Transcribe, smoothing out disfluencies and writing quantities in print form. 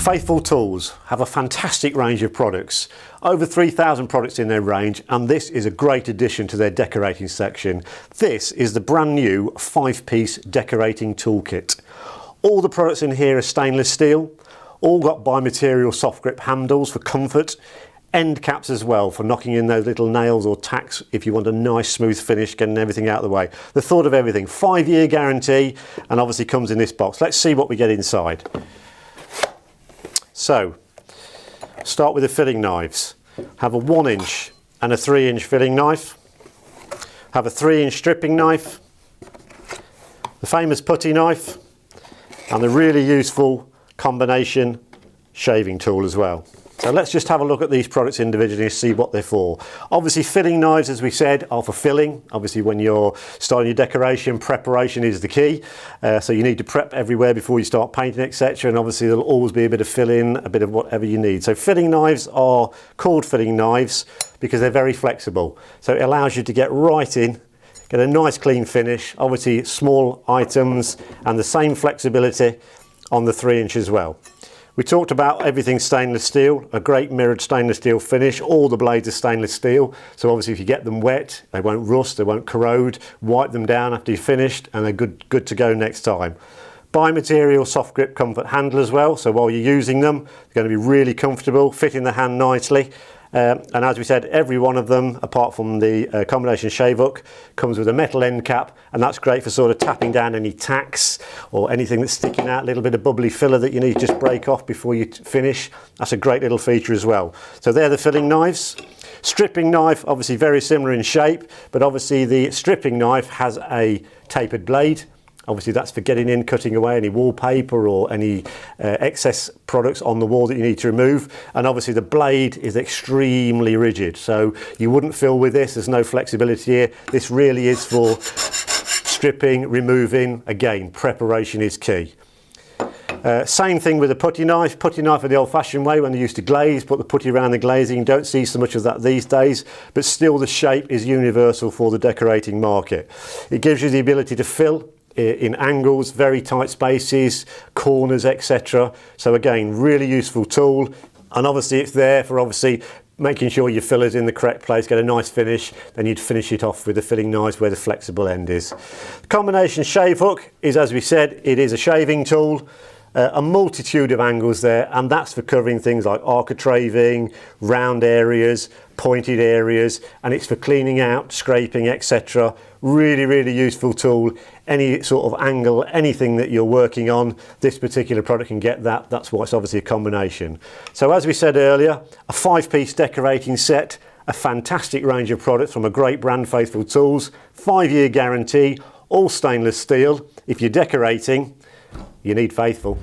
Faithfull Tools have a fantastic range of products, over 3,000 products in their range, and this is a great addition to their decorating section. This is the brand new 5-piece decorating toolkit. All the products in here are stainless steel, all got bi-material soft grip handles for comfort, end caps as well for knocking in those little nails or tacks if you want a nice smooth finish, getting everything out of the way. The thought of everything, 5-year guarantee, and obviously comes in this box. Let's see what we get inside. So, start with the filling knives. Have a 1-inch and a 3-inch filling knife. Have a 3-inch stripping knife. The famous putty knife. And the really useful combination shaving tool as well. So let's just have a look at these products individually and see what they're for. Obviously filling knives, as we said, are for filling. Obviously when you're starting your decoration, preparation is the key. So you need to prep everywhere before you start painting, etc. And obviously there'll always be a bit of filling, a bit of whatever you need. So filling knives are called filling knives because they're very flexible. So it allows you to get right in, get a nice clean finish, obviously small items, and the same flexibility on the 3-inch as well. We talked about everything stainless steel, a great mirrored stainless steel finish. All the blades are stainless steel, so obviously if you get them wet, they won't rust, they won't corrode. Wipe them down after you've finished and they're good to go next time. Bi-material soft grip comfort handle as well, so while you're using them, they're going to be really comfortable, fit in the hand nicely. And as we said, every one of them, apart from the combination shave hook, comes with a metal end cap, and that's great for sort of tapping down any tacks or anything that's sticking out, a little bit of bubbly filler that you need to just break off before you finish. That's a great little feature as well. So they're the filling knives. Stripping knife, obviously very similar in shape, but obviously the stripping knife has a tapered blade. Obviously that's for getting in, cutting away any wallpaper or any excess products on the wall that you need to remove. And obviously the blade is extremely rigid, so you wouldn't fill with this, there's no flexibility here. This really is for stripping, removing. Again, preparation is key. Same thing with the putty knife. Putty knife are the old-fashioned way when they used to glaze, put the putty around the glazing. Don't see so much of that these days, but still the shape is universal for the decorating market. It gives you the ability to fill in angles, very tight spaces, corners, etc. So again, really useful tool, and obviously it's there for obviously making sure your filler's in the correct place, get a nice finish. Then you'd finish it off with the filling knives where the flexible end is. The combination shave hook is, as we said, it is a shaving tool. A multitude of angles there, and that's for covering things like architraving, round areas, pointed areas, and it's for cleaning out, scraping, etc. Really useful tool. Any sort of angle, anything that you're working on, this particular product can get that. That's why it's obviously a combination. So as we said earlier, a 5-piece decorating set, a fantastic range of products from a great brand, Faithfull Tools, 5-year guarantee, all stainless steel. If you're decorating, you need Faithfull.